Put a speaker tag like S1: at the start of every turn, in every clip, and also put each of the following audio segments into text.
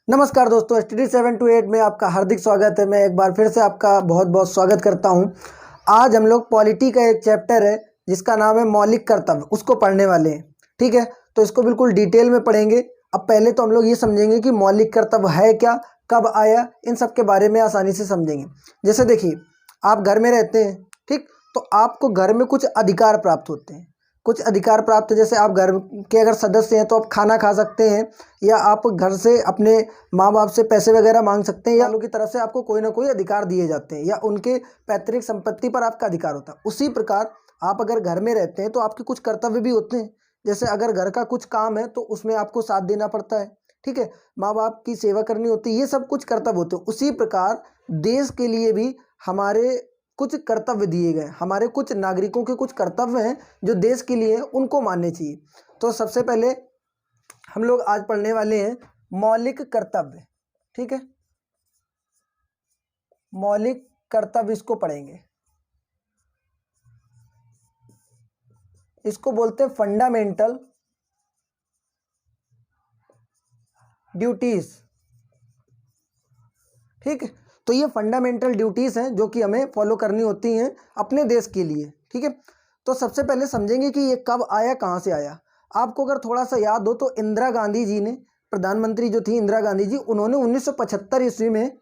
S1: नमस्कार दोस्तों, study 7 to 8 में आपका हार्दिक स्वागत है। मैं एक बार फिर से आपका बहुत बहुत स्वागत करता हूं। आज हम लोग पॉलिटी का एक चैप्टर है जिसका नाम है मौलिक कर्तव्य, उसको पढ़ने वाले हैं। ठीक है, तो इसको बिल्कुल डिटेल में पढ़ेंगे। अब पहले तो हम लोग ये समझेंगे कि मौलिक कर्तव्य है क्या, कब आया, इन सब के बारे में आसानी से समझेंगे। जैसे देखिए, आप घर में रहते हैं, ठीक, तो आपको घर में कुछ अधिकार प्राप्त होते हैं। कुछ अधिकार प्राप्त है, जैसे आप घर के अगर सदस्य हैं तो आप खाना खा सकते हैं, या आप घर से अपने माँ बाप से पैसे वगैरह मांग सकते हैं, या लोगों की तरफ से आपको कोई ना कोई अधिकार दिए जाते हैं, या उनके पैतृक संपत्ति पर आपका अधिकार होता है। उसी प्रकार आप अगर घर में रहते हैं तो आपके कुछ कर्तव्य भी होते हैं। जैसे अगर घर का कुछ काम है तो उसमें आपको साथ देना पड़ता है, ठीक है, माँ बाप की सेवा करनी होती है, ये सब कुछ कर्तव्य होते हैं। उसी प्रकार देश के लिए भी हमारे कुछ कर्तव्य दिए गए, हमारे कुछ नागरिकों के कुछ कर्तव्य हैं जो देश के लिए हैं, उनको मानने चाहिए। तो सबसे पहले हम लोग आज पढ़ने वाले हैं मौलिक कर्तव्य। ठीक है, मौलिक कर्तव्य इसको पढ़ेंगे। इसको बोलते हैं फंडामेंटल ड्यूटीज। ठीक है, तो ये फंडामेंटल ड्यूटीज हैं जो कि हमें फॉलो करनी होती हैं अपने देश के लिए। ठीक है, तो सबसे पहले समझेंगे कि ये कब आया, कहाँ से आया। आपको अगर थोड़ा सा याद हो तो इंदिरा गांधी जी ने, प्रधानमंत्री जो थी इंदिरा गांधी जी, उन्होंने 1975 ईस्वी में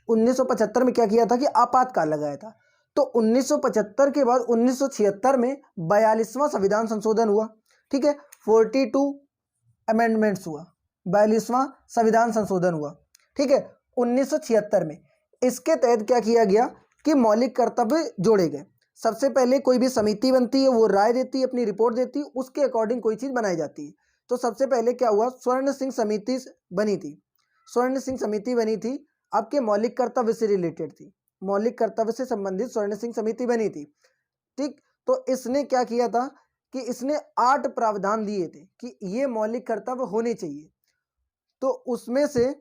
S1: 1975 में क्या किया था कि आपातकाल लगाया था। तो 1975 के बाद 1976 में 42वां संविधान संशोधन हुआ। ठीक है, 42 अमेंडमेंट्स हुआ, 42वां संविधान संशोधन हुआ। ठीक है, 1976 में इसके तहत क्या किया गया कि मौलिक कर्तव्य जोड़े गए। सबसे पहले कोई भी समिति बनती है, वो राय देती है, अपनी रिपोर्ट देती है, उसके अकॉर्डिंग कोई चीज़ बनाई जाती है। तो सबसे पहले क्या हुआ, स्वर्ण सिंह समिति बनी थी। स्वर्ण सिंह समिति बनी थी, आपके मौलिक कर्तव्य से रिलेटेड थी, मौलिक कर्तव्य से संबंधित स्वर्ण सिंह समिति बनी थी। ठीक, तो इसने क्या किया था कि इसने 8 प्रावधान दिए थे कि ये मौलिक कर्तव्य होने चाहिए। तो उसमें से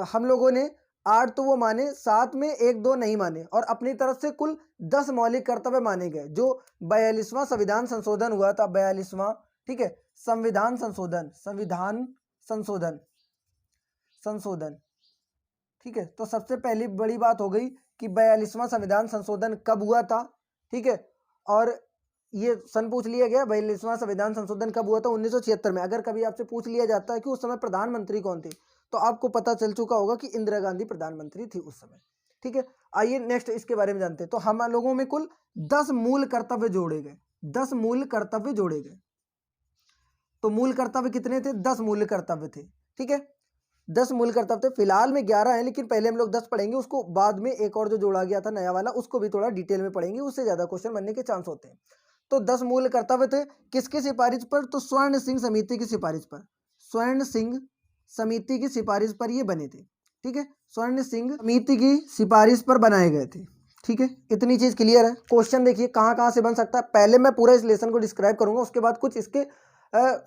S1: हम लोगों ने 8 तो वो माने, 7 में 1-2 नहीं माने, और अपनी तरफ से कुल 10 मौलिक कर्तव्य माने गए। जो 42वां संविधान संशोधन हुआ था, 42वां, ठीक है, संविधान संशोधन, संविधान संशोधन, संशोधन। ठीक है, तो सबसे पहली बड़ी बात हो गई कि 42वां संविधान संशोधन कब हुआ था। ठीक है, और ये सन पूछ लिया गया, 42वां संविधान संशोधन कब हुआ था, 1976 में। अगर कभी आपसे पूछ लिया जाता है कि उस समय प्रधानमंत्री कौन थे, तो आपको पता चल चुका होगा कि इंदिरा गांधी प्रधानमंत्री थी उस समय। ठीक है, आइए नेक्स्ट इसके बारे में जानते हैं। तो हम लोगों में कुल 10 मूल कर्तव्य जोड़े गए, 10 मूल कर्तव्य जोड़े गए। तो मूल कर्तव्य कितने थे, 10 मूल कर्तव्य थे। ठीक है, 10 मूल कर्तव्य थे। फिलहाल में 11 हैं, लेकिन पहले हम लोग 10 पढ़ेंगे, उसको बाद में एक और जो जोड़ा गया था नया वाला, उसको भी थोड़ा डिटेल में पढ़ेंगे, उससे ज्यादा क्वेश्चन बनने के चांस होते हैं। तो 10 मूल कर्तव्य थे, किसकी सिफारिश पर, तो स्वर्ण सिंह समिति की सिफारिश पर, स्वर्ण सिंह समिति की सिफारिश पर ये बने थे। ठीक है, स्वर्ण सिंह समिति की सिफारिश पर बनाए गए थे। ठीक है, इतनी चीज क्लियर है। क्वेश्चन देखिए कहाँ कहाँ से बन सकता है। पहले मैं पूरा इस लेसन को डिस्क्राइब करूंगा, उसके बाद कुछ इसके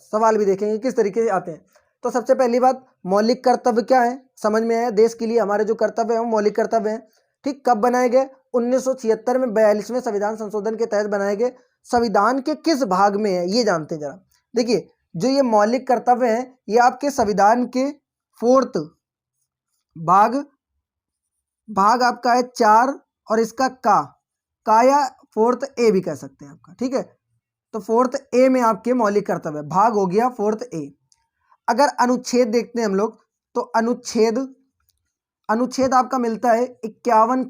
S1: सवाल भी देखेंगे किस तरीके से आते हैं। तो सबसे पहली बात, मौलिक कर्तव्य क्या है, समझ में आया। देश के लिए हमारे जो कर्तव्य है वो मौलिक कर्तव्य हैं। ठीक, कब बनाए गए, 1976 में 42वें संविधान संशोधन के तहत बनाए गए। संविधान के किस भाग में है ये जानते हैं जरा। देखिए, जो ये मौलिक कर्तव्य हैं ये आपके संविधान के 4th भाग आपका है 4, और इसका का या 4th ए भी कह सकते हैं आपका। ठीक है, तो 4th ए में आपके मौलिक कर्तव्य भाग हो गया 4th ए। अगर अनुच्छेद देखते हैं हम लोग, तो अनुच्छेद आपका मिलता है 51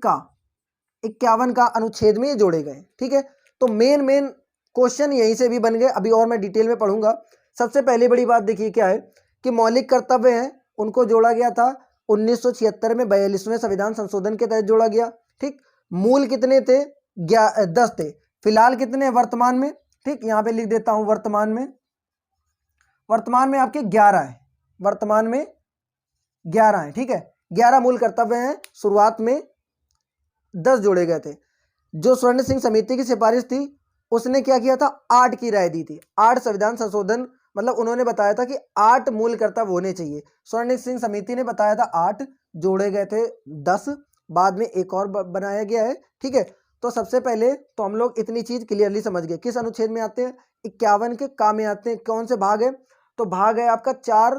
S1: का अनुच्छेद में ये जोड़े गए। ठीक है, तो मेन क्वेश्चन यहीं से भी बन गए, अभी और मैं डिटेल में पढ़ूंगा। सबसे पहली बड़ी बात देखिए क्या है कि मौलिक कर्तव्य हैं, उनको जोड़ा गया था 1976 में 42वें संविधान संशोधन के तहत जोड़ा गया। ठीक, मूल कितने थे, 10 थे। फिलहाल कितने वर्तमान में, ठीक, यहाँ पे लिख देता हूं, वर्तमान में आपके 11 है, वर्तमान में 11 है। ठीक है, 11 मूल कर्तव्य हैं, शुरुआत में 10 जोड़े गए थे। जो स्वर्ण सिंह समिति की सिफारिश थी उसने क्या किया था, 8 की राय दी थी। 8 संविधान संशोधन, मतलब उन्होंने बताया था कि 8 मूल कर्तव्य होने चाहिए। स्वर्ण सिंह समिति ने बताया था 8, जोड़े गए थे 10, बाद में एक और बनाया गया है। ठीक है, तो सबसे पहले तो हम लोग इतनी चीज क्लियरली समझ गए। किस अनुच्छेद में आते हैं, 51 के का में आते हैं। कौन से भाग है, तो भाग है आपका 4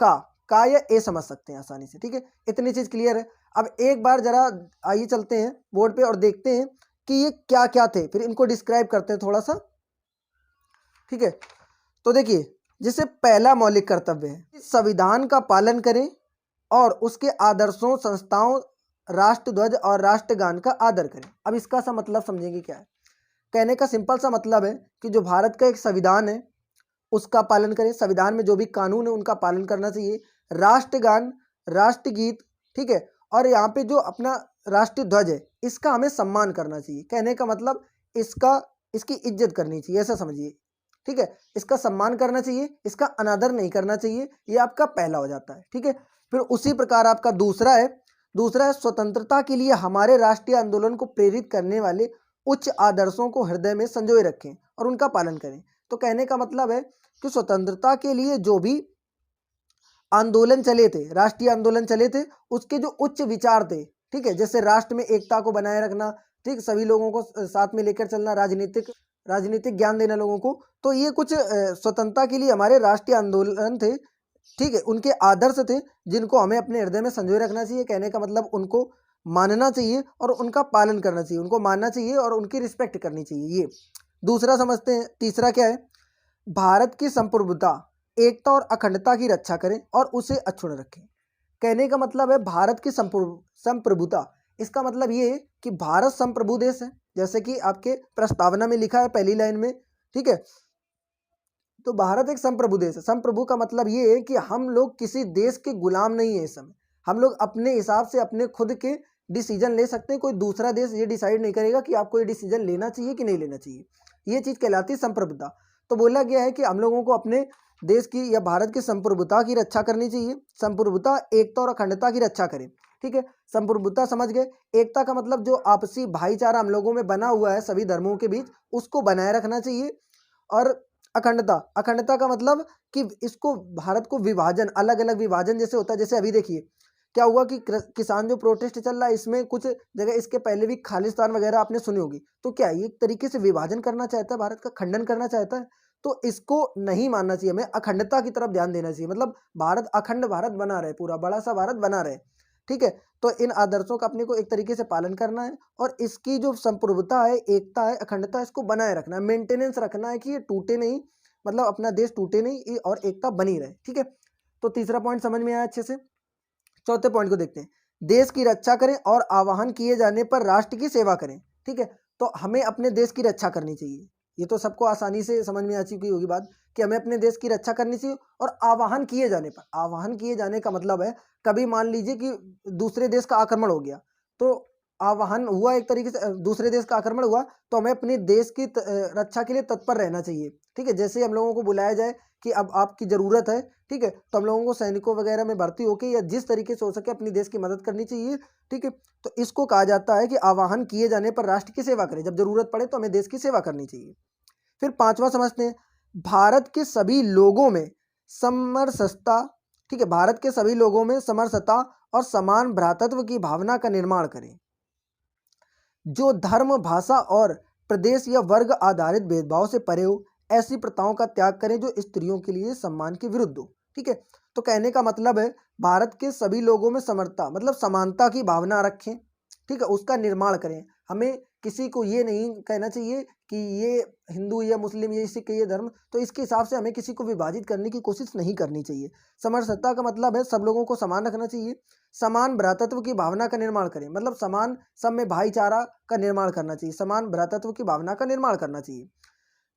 S1: का, का या ए समझ सकते हैं आसानी से, ठीक है। इतनी चीज क्लियर है। अब एक बार जरा आइए चलते हैं बोर्ड पे और देखते हैं कि ये क्या क्या थे, फिर इनको डिस्क्राइब करते हैं थोड़ा सा, ठीक है। तो देखिए, जैसे पहला मौलिक कर्तव्य है संविधान का पालन करें और उसके आदर्शों, संस्थाओं, राष्ट्रध्वज और राष्ट्रगान का आदर करें। अब इसका सा मतलब समझेंगे क्या है। कहने का सिंपल सा मतलब है कि जो भारत का एक संविधान है उसका पालन करें, संविधान में जो भी कानून है उनका पालन करना चाहिए, राष्ट्रगान, राष्ट्रगीत, ठीक है, और यहाँ पे जो अपना राष्ट्रीय ध्वज है इसका हमें सम्मान करना चाहिए। कहने का मतलब इसकी इज्जत करनी चाहिए, ऐसा समझिए, ठीक है। इसका सम्मान करना चाहिए, इसका अनादर नहीं करना चाहिए, ये आपका पहला हो जाता है, ठीक है। फिर उसी प्रकार आपका दूसरा है स्वतंत्रता के लिए हमारे राष्ट्रीय आंदोलन को प्रेरित करने वाले उच्च आदर्शों को हृदय में संजोए रखें और उनका पालन करें। तो कहने का मतलब है कि स्वतंत्रता के लिए जो भी आंदोलन चले थे, राष्ट्रीय आंदोलन चले थे, उसके जो उच्च विचार थे, ठीक है, जैसे राष्ट्र में एकता को बनाए रखना, ठीक, सभी लोगों को साथ में लेकर चलना, राजनीतिक ज्ञान देना लोगों को, तो ये कुछ स्वतंत्रता के लिए हमारे राष्ट्रीय आंदोलन थे, ठीक है, उनके आदर्श थे जिनको हमें अपने हृदय में संजोए रखना चाहिए। कहने का मतलब उनको मानना चाहिए और उनका पालन करना चाहिए, उनको मानना चाहिए और उनकी रिस्पेक्ट करनी चाहिए। ये दूसरा समझते हैं। तीसरा क्या है, भारत की संप्रभुता, एकता और अखंडता की रक्षा करें और उसे अक्षुण्ण रखें। कहने का मतलब है भारत की संप्रभुता, इसका मतलब ये है कि भारत संप्रभु देश है, जैसे कि आपके प्रस्तावना में लिखा है पहली लाइन में, ठीक है। तो भारत एक संप्रभु देश है। संप्रभु का मतलब ये है कि हम लोग किसी देश के गुलाम नहीं है। इस समय हम लोग अपने हिसाब से अपने खुद के डिसीजन ले सकते हैं। कोई दूसरा देश ये डिसाइड नहीं करेगा कि आपको ये डिसीजन लेना चाहिए कि नहीं लेना चाहिए। ये चीज कहलाती है संप्रभुता। तो बोला गया है कि हम लोगों को अपने देश की या भारत की संप्रभुता की रक्षा करनी चाहिए। संप्रभुता, एकता और अखंडता की रक्षा करें, ठीक है। संप्रभुता समझ गए। एकता का मतलब जो आपसी भाईचारा हम लोगों में बना हुआ है सभी धर्मों के बीच, उसको बनाए रखना चाहिए। और अखंडता का मतलब कि इसको, भारत को विभाजन, अलग अलग विभाजन जैसे होता है, जैसे अभी देखिए क्या हुआ कि किसान जो प्रोटेस्ट चल रहा है, इसमें कुछ जगह इसके पहले भी खालिस्तान वगैरह आपने सुनी होगी। तो क्या ये एक तरीके से विभाजन करना चाहता है, भारत का खंडन करना चाहता है? तो इसको नहीं मानना चाहिए, हमें अखंडता की तरफ ध्यान देना चाहिए। मतलब भारत अखंड भारत बना रहे, पूरा बड़ा सा भारत बना रहे, ठीक है। तो इन आदर्शों का अपने को एक तरीके से पालन करना है और इसकी जो संप्रभुता है, एकता है, अखंडता, इसको बनाए रखना है, मेंटेनेंस रखना है कि ये टूटे नहीं, मतलब अपना देश टूटे नहीं और एकता बनी रहे, ठीक है। तो तीसरा पॉइंट समझ में आया अच्छे से। चौथे पॉइंट को देखते हैं। देश की रक्षा करें और आह्वान किए जाने पर राष्ट्र की सेवा करें, ठीक है। तो हमें अपने देश की रक्षा करनी चाहिए। ये तो सबको आसानी से समझ में आ चुकी होगी बात कि हमें अपने देश की रक्षा करनी चाहिए। और आह्वान किए जाने पर, आह्वान किए जाने का मतलब है कभी मान लीजिए कि दूसरे देश का आक्रमण हो गया, तो आह्वान हुआ एक तरीके से, दूसरे देश का आक्रमण हुआ, तो हमें अपने देश की रक्षा के लिए तत्पर रहना चाहिए, ठीक है। जैसे हम लोगों को बुलाया जाए कि अब आपकी ज़रूरत है, ठीक है, तो हम लोगों को सैनिकों वगैरह में भर्ती होकर या जिस तरीके से हो सके अपनी देश की मदद करनी चाहिए, ठीक है। तो इसको कहा जाता है कि आह्वान किए जाने पर राष्ट्र की सेवा करें। जब जरूरत पड़े तो हमें देश की सेवा करनी चाहिए। फिर पांचवा समझते हैं, भारत के सभी लोगों में समरसता, ठीक है, भारत के सभी लोगों में समरसता और समान भ्रातृत्व की भावना का निर्माण करें। जो धर्म, भाषा और प्रदेश या वर्ग आधारित भेदभाव से परे हो, ऐसी प्रथाओं का त्याग करें जो स्त्रियों के लिए सम्मान के विरुद्ध हो, ठीक है। तो कहने का मतलब है भारत के सभी लोगों में समरता, मतलब समानता की भावना रखें, ठीक है, उसका निर्माण करें। हमें किसी को ये नहीं कहना चाहिए कि ये हिंदू या मुस्लिम, ये सिख, ये धर्म, तो इसके हिसाब से हमें किसी को विभाजित करने की कोशिश नहीं करनी चाहिए। समरसता का मतलब है सब लोगों को समान रखना चाहिए। समान भ्रातृत्व की भावना का निर्माण करें, मतलब समान, सब में भाईचारा का निर्माण करना चाहिए, समान भ्रातृत्व की भावना का निर्माण करना चाहिए।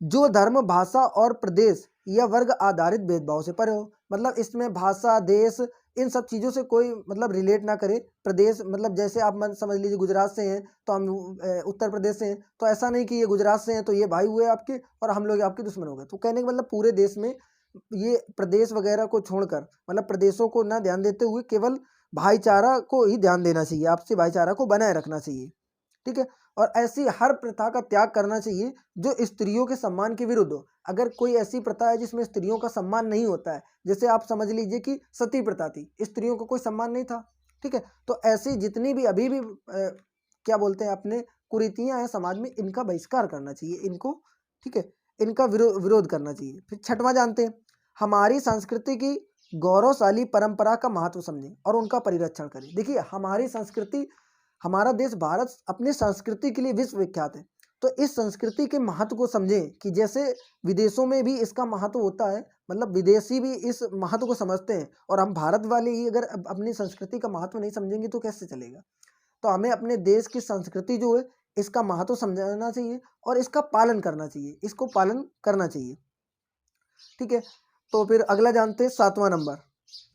S1: जो धर्म, भाषा और प्रदेश या वर्ग आधारित भेदभाव से परे हो, मतलब इसमें भाषा, देश, इन सब चीज़ों से कोई मतलब रिलेट ना करे। प्रदेश मतलब जैसे आप समझ लीजिए गुजरात से हैं तो हम उत्तर प्रदेश से हैं, तो ऐसा नहीं कि ये गुजरात से हैं तो ये भाई हुए आपके और हम लोग आपके दुश्मन हो गए। तो कहने का मतलब पूरे देश में ये प्रदेश वगैरह को छोड़कर, मतलब प्रदेशों को ना ध्यान देते हुए केवल भाईचारा को ही ध्यान देना चाहिए, आपसी भाईचारा को बनाए रखना चाहिए, ठीक है। और ऐसी हर प्रथा का त्याग करना चाहिए जो स्त्रियों के सम्मान के विरुद्ध हो। अगर कोई ऐसी प्रथा है जिसमें स्त्रियों का सम्मान नहीं होता है, जैसे आप समझ लीजिए कि सती प्रथा थी, स्त्रियों को कोई सम्मान नहीं था, ठीक है। तो ऐसी जितनी भी अभी भी क्या बोलते हैं अपने कुरीतियां हैं समाज में, इनका बहिष्कार करना चाहिए इनको, ठीक है, इनका विरोध करना चाहिए। फिर छठवां जानते हैं, हमारी संस्कृति की गौरवशाली परंपरा का महत्व समझें और उनका परिरक्षण करें। देखिए हमारी संस्कृति, हमारा देश भारत अपनी संस्कृति के लिए विश्व विख्यात है। तो इस संस्कृति के महत्व को समझें कि जैसे विदेशों में भी इसका महत्व होता है, मतलब विदेशी भी इस महत्व को समझते हैं, और हम भारत वाले ही अगर अपनी संस्कृति का महत्व नहीं समझेंगे तो कैसे चलेगा। तो हमें अपने देश की संस्कृति जो है इसका महत्व समझना चाहिए और इसका पालन करना चाहिए, इसको पालन करना चाहिए। ठीक है, तो फिर अगला जानते हैं, 7वां नंबर।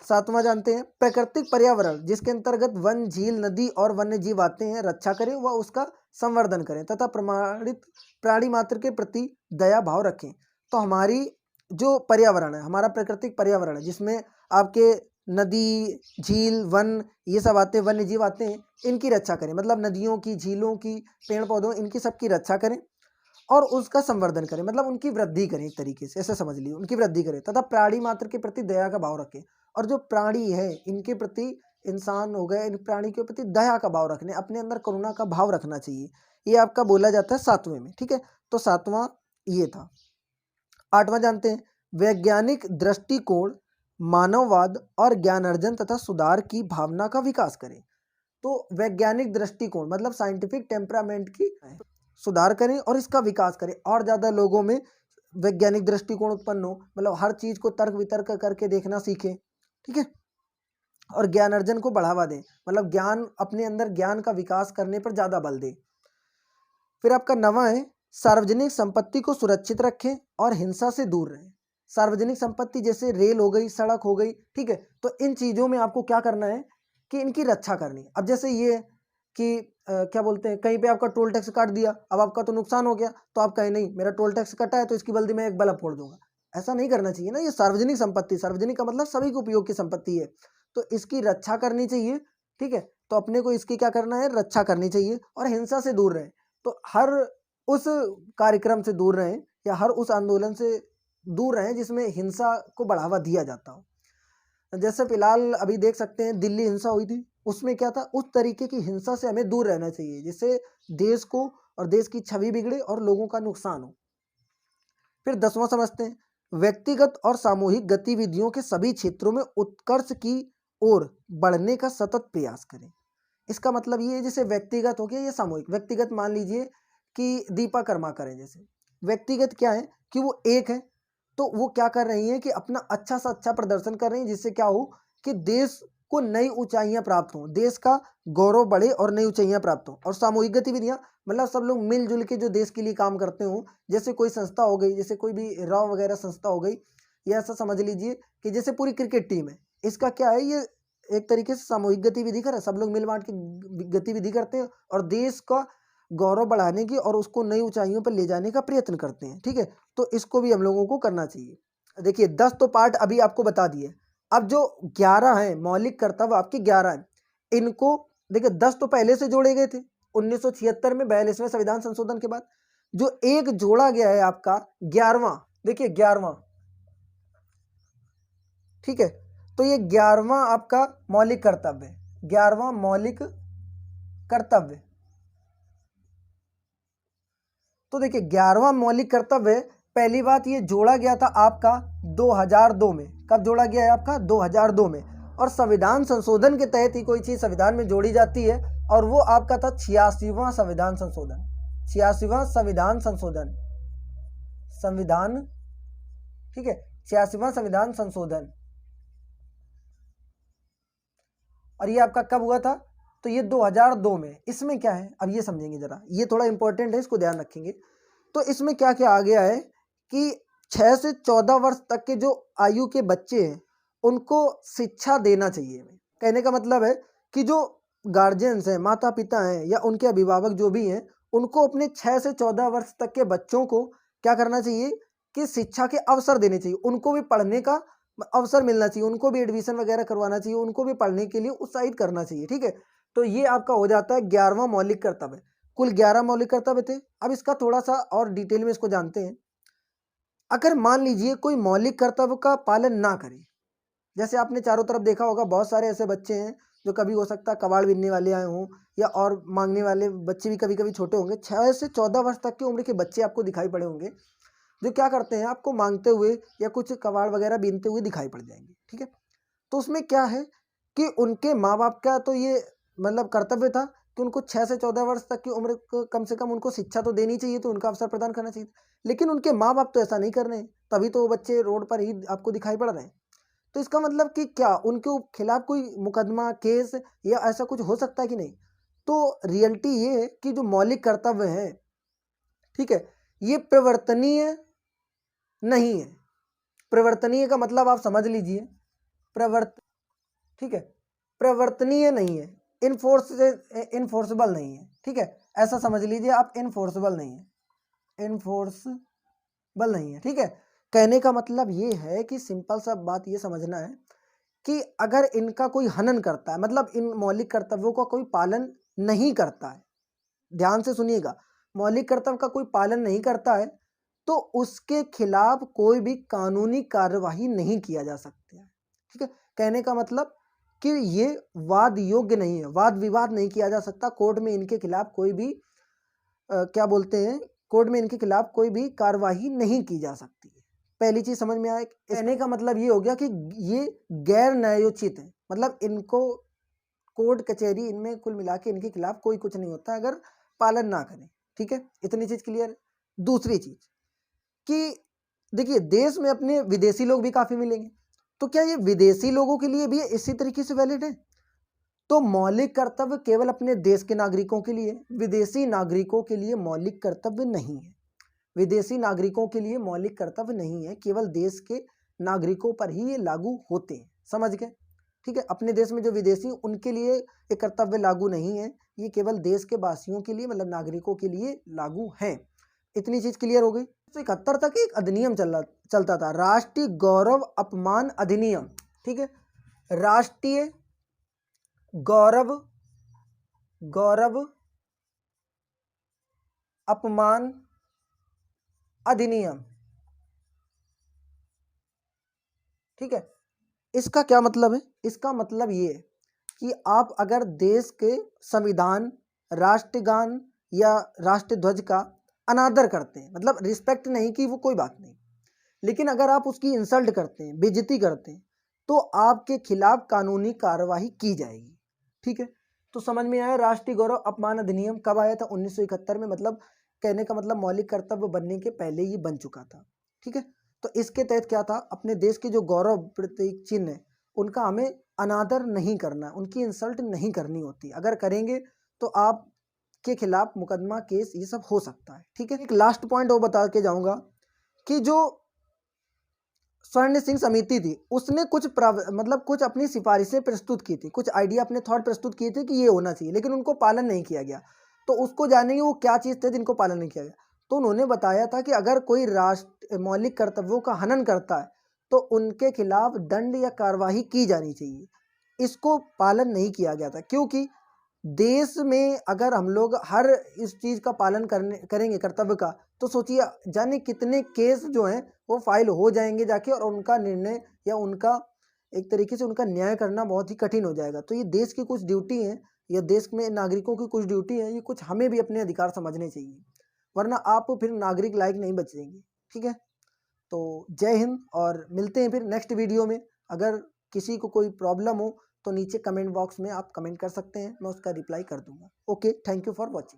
S1: 7वां जानते हैं, प्राकृतिक पर्यावरण जिसके अंतर्गत वन, झील, नदी और वन्य जीव आते हैं, रक्षा करें व उसका संवर्धन करें तथा प्रमाणित प्राणी मात्र के प्रति दया भाव रखें। तो हमारी जो पर्यावरण है, हमारा प्राकृतिक पर्यावरण है जिसमें आपके नदी, झील, वन ये सब आते हैं, वन्य जीव आते हैं, इनकी रक्षा करें। मतलब नदियों की, झीलों की, पेड़ पौधों, इनकी सबकी रक्षा करें और उसका संवर्धन करें, मतलब उनकी वृद्धि करें, एक तरीके से ऐसे समझ लीजिए, उनकी वृद्धि करें तथा प्राणी मात्र के प्रति दया का भाव रखें। और जो प्राणी है इनके प्रति, इंसान हो गए, इन प्राणी के प्रति दया का भाव रखने, अपने अंदर करुणा का भाव रखना चाहिए। ये आपका बोला जाता है 7वें में। ठीक है, तो 7वां ये था। 8वां जानते हैं, वैज्ञानिक दृष्टिकोण मानववाद और ज्ञान अर्जन तथा सुधार की भावना का विकास करें। तो वैज्ञानिक दृष्टिकोण मतलब साइंटिफिक टेम्परामेंट की सुधार करें और इसका विकास करें, और ज़्यादा लोगों में वैज्ञानिक दृष्टिकोण उत्पन्न हो, मतलब हर चीज़ को तर्क वितर्क करके देखना सीखें। ठीक है, और ज्ञान अर्जन को बढ़ावा दें, मतलब ज्ञान, अपने अंदर ज्ञान का विकास करने पर ज़्यादा बल दें। फिर आपका 9वां है, सार्वजनिक संपत्ति को सुरक्षित रखें और हिंसा से दूर रहें। सार्वजनिक संपत्ति जैसे रेल हो गई, सड़क हो गई, ठीक है, तो इन चीज़ों में आपको क्या करना है कि इनकी रक्षा करनी। अब जैसे ये कि क्या बोलते हैं, कहीं पे आपका टोल टैक्स काट दिया, अब आपका तो नुकसान हो गया, तो आप कहें नहीं मेरा टोल टैक्स कटा है तो इसकी बदले में एक बल्ब फोड़ दूंगा। ऐसा नहीं करना चाहिए ना। ये सार्वजनिक संपत्ति, सार्वजनिक का मतलब सभी को उपयोग की संपत्ति है, तो इसकी रक्षा करनी चाहिए। ठीक है, तो अपने को इसकी क्या करना है, रक्षा करनी चाहिए और हिंसा से दूर रहें। तो हर उस कार्यक्रम से दूर रहें या हर उस आंदोलन से दूर रहें जिसमें हिंसा को बढ़ावा दिया जाता हो। जैसे फिलहाल अभी देख सकते हैं दिल्ली हिंसा हुई थी, उसमें क्या था, उस तरीके की हिंसा से हमें दूर रहना चाहिए जिससे देश को और देश की छवि बिगड़े और लोगों का नुकसान हो। फिर 10वां समझते हैं, व्यक्तिगत और सामूहिक गतिविधियों के सभी क्षेत्रों में उत्कर्ष की ओर बढ़ने का सतत प्रयास करें। इसका मतलब ये है, जैसे व्यक्तिगत हो गया, ये सामूहिक। व्यक्तिगत मान लीजिए कि दीपा कर्माकर है, जैसे व्यक्तिगत क्या है कि वो एक है, तो वो क्या कर रही हैं कि अपना अच्छा से अच्छा प्रदर्शन कर रही हैं जिससे क्या हो कि देश को नई ऊंचाइयां प्राप्त हों, देश का गौरव बढ़े और नई ऊंचाइयां प्राप्त हों। और सामूहिक गतिविधियां मतलब सब लोग मिलजुल के जो देश के लिए काम करते हों, जैसे कोई संस्था हो गई, जैसे कोई भी रॉ वगैरह संस्था हो गई, या ऐसा समझ लीजिए कि जैसे पूरी क्रिकेट टीम है, इसका क्या है, ये एक तरीके से सामूहिक गतिविधि कर, सब लोग मिल बांट के गतिविधि करते हैं और देश का गौरव बढ़ाने की और उसको नई ऊंचाइयों पर ले जाने का प्रयत्न करते हैं। ठीक है, तो इसको भी हम लोगों को करना चाहिए। देखिए 10 तो पार्ट अभी आपको बता दिए, अब जो 11 हैं मौलिक कर्तव्य आपके 11 हैं, इनको देखिए 10 तो पहले से जोड़े गए थे 1976 में 42वें संविधान संशोधन के बाद। जो एक जोड़ा गया है आपका 11वां, देखिए 11वां, ठीक है, तो ये 11वां आपका मौलिक कर्तव्य है, 11वां मौलिक कर्तव्य। तो देखिए 11वां मौलिक कर्तव्य, पहली बात ये जोड़ा गया था आपका 2002 में। कब जोड़ा गया है आपका, 2002 में। और संविधान संशोधन के तहत ही कोई चीज संविधान में जोड़ी जाती है, और वो आपका था 86वां संविधान संशोधन। 86वां संविधान संशोधन, संविधान, ठीक है, 86वां संविधान संशोधन। और ये आपका कब हुआ था, तो ये 2002 में। इसमें क्या है अब ये समझेंगे जरा, ये थोड़ा इंपॉर्टेंट है, इसको ध्यान रखेंगे। तो इसमें क्या क्या आ गया है कि 6 से 14 वर्ष तक के जो आयु के बच्चे हैं उनको शिक्षा देना चाहिए। कहने का मतलब है कि जो गार्जियंस हैं, माता पिता हैं या उनके अभिभावक जो भी हैं, उनको अपने 6 से 14 वर्ष तक के बच्चों को क्या करना चाहिए कि शिक्षा के अवसर देने चाहिए, उनको भी पढ़ने का अवसर मिलना चाहिए, उनको भी एडमिशन वगैरह करवाना चाहिए, उनको भी पढ़ने के लिए उत्साहित करना चाहिए। ठीक है, तो ये आपका हो जाता है 11वां मौलिक कर्तव्य। कुल 11 मौलिक कर्तव्य थे। अब इसका थोड़ा सा और डिटेल में इसको जानते हैं। अगर मान लीजिए कोई मौलिक कर्तव्य का पालन ना करे, जैसे आपने चारों तरफ देखा होगा बहुत सारे ऐसे बच्चे हैं जो कभी हो सकता है कबाड़ बीनने वाले आए हों, या और मांगने वाले बच्चे भी कभी कभी छोटे होंगे। 6 से 14 वर्ष तक की उम्र के बच्चे आपको दिखाई पड़े होंगे जो क्या करते हैं, आपको मांगते हुए या कुछ कबाड़ वगैरह बीनते हुए दिखाई पड़ जाएंगे। ठीक है, तो उसमें क्या है कि उनके माँ बाप का तो ये मतलब कर्तव्य था कि उनको 6 से 14 वर्ष तक की उम्र कम से कम उनको शिक्षा तो देनी चाहिए, तो उनका अवसर प्रदान करना चाहिए। लेकिन उनके माँ बाप तो ऐसा नहीं कर रहे हैं, तभी तो वो बच्चे रोड पर ही आपको दिखाई पड़ रहे हैं। तो इसका मतलब कि क्या उनके खिलाफ कोई मुकदमा, केस या ऐसा कुछ हो सकता है कि नहीं? तो रियलिटी ये है कि जो मौलिक कर्तव्य है, ठीक है, ये प्रवर्तनीय नहीं है। प्रवर्तनीय का मतलब आप समझ लीजिए, ठीक है, प्रवर्तनीय नहीं है, इनफोर्सेबल नहीं है, ठीक है, ऐसा समझ लीजिए आप, इनफोर्सेबल नहीं है, इनफोर्सेबल नहीं है, ठीक है। कहने का मतलब ये है कि सिंपल सा बात ये समझना है कि अगर इनका कोई हनन करता है, मतलब इन मौलिक कर्तव्यों का कोई पालन नहीं करता है, ध्यान से सुनिएगा, मौलिक कर्तव्य का कोई पालन नहीं करता है, तो उसके खिलाफ कोई भी कानूनी कार्यवाही नहीं किया जा सकती है, ठीक है। कहने का मतलब कि ये वाद योग्य नहीं है, वाद विवाद नहीं किया जा सकता, कोर्ट में इनके खिलाफ कोई भी क्या बोलते हैं, कोर्ट में इनके खिलाफ कोई भी कार्यवाही नहीं की जा सकती है। पहली चीज समझ में आए। कहने का मतलब ये हो गया कि ये गैर न्यायोचित है, मतलब इनको कोर्ट कचहरी इनमें कुल मिला के इनके खिलाफ कोई कुछ नहीं होता अगर पालन ना करें, ठीक है, इतनी चीज क्लियर है। दूसरी चीज कि देखिए देश में अपने विदेशी लोग भी काफी मिलेंगे, तो क्या ये विदेशी लोगों के लिए भी इसी तरीके से वैलिड है? तो मौलिक कर्तव्य केवल अपने देश के नागरिकों के लिए, विदेशी नागरिकों के लिए मौलिक कर्तव्य नहीं है। विदेशी नागरिकों के लिए मौलिक कर्तव्य नहीं है, केवल देश के नागरिकों पर ही ये लागू होते हैं, समझ गए, ठीक है। अपने देश में जो विदेशी उनके लिए ये कर्तव्य लागू नहीं है, ये केवल देश के वासियों के लिए, मतलब नागरिकों के लिए लागू है। इतनी चीज क्लियर हो गई। 1971 तक एक अधिनियम चलता था, राष्ट्रीय गौरव अपमान अधिनियम, ठीक है, राष्ट्रीय गौरव अपमान अधिनियम, ठीक है। इसका क्या मतलब है? इसका मतलब ये है कि आप अगर देश के संविधान, राष्ट्रगान या राष्ट्र ध्वज का अनादर करते हैं, मतलब रिस्पेक्ट नहीं की वो कोई बात नहीं, लेकिन अगर आप उसकी इंसल्ट करते हैं, बेइज्जती करते हैं, तो आपके खिलाफ कानूनी कार्यवाही की जाएगी, ठीक है। तो समझ में आया राष्ट्रीय गौरव अपमान अधिनियम कब आया था? 1971 में, मतलब कहने का मतलब मौलिक कर्तव्य बनने के पहले ही बन चुका था, ठीक है। तो इसके तहत क्या था, अपने देश के जो गौरव प्रतीक चिन्ह है उनका हमें अनादर नहीं करना है, उनकी इंसल्ट नहीं करनी होती, अगर करेंगे तो आप के खिलाफ मुकदमा, केस, ये सब हो सकता है, ठीक है। एक लास्ट पॉइंट वो बता के जाऊंगा कि जो स्वर्ण सिंह समिति थी उसने कुछ मतलब कुछ अपनी सिफारिशें प्रस्तुत की थी, कुछ आइडिया, अपने थॉट प्रस्तुत किए थे कि ये होना चाहिए, लेकिन उनको पालन नहीं किया गया। तो उसको जानेंगे वो क्या चीज़ थे जिनको पालन नहीं किया गया। तो उन्होंने बताया था कि अगर कोई राष्ट्र मौलिक कर्तव्यों का हनन करता है तो उनके खिलाफ दंड या कार्यवाही की जानी चाहिए। इसको पालन नहीं किया गया था, क्योंकि देश में अगर हम लोग हर इस चीज़ का पालन करेंगे कर्तव्य का, तो सोचिए जाने कितने केस जो हैं वो फाइल हो जाएंगे जाके, और उनका निर्णय या उनका एक तरीके से उनका न्याय करना बहुत ही कठिन हो जाएगा। तो ये देश की कुछ ड्यूटी है, या देश में नागरिकों की कुछ ड्यूटी है, ये कुछ हमें भी अपने अधिकार समझने चाहिए, वरना आप फिर नागरिक लायक नहीं बचेंगे, ठीक है। तो जय हिंद, और मिलते हैं फिर नेक्स्ट वीडियो में। अगर किसी को कोई प्रॉब्लम हो तो नीचे कमेंट बॉक्स में आप कमेंट कर सकते हैं, मैं उसका रिप्लाई कर दूंगा। Okay, thank you for watching.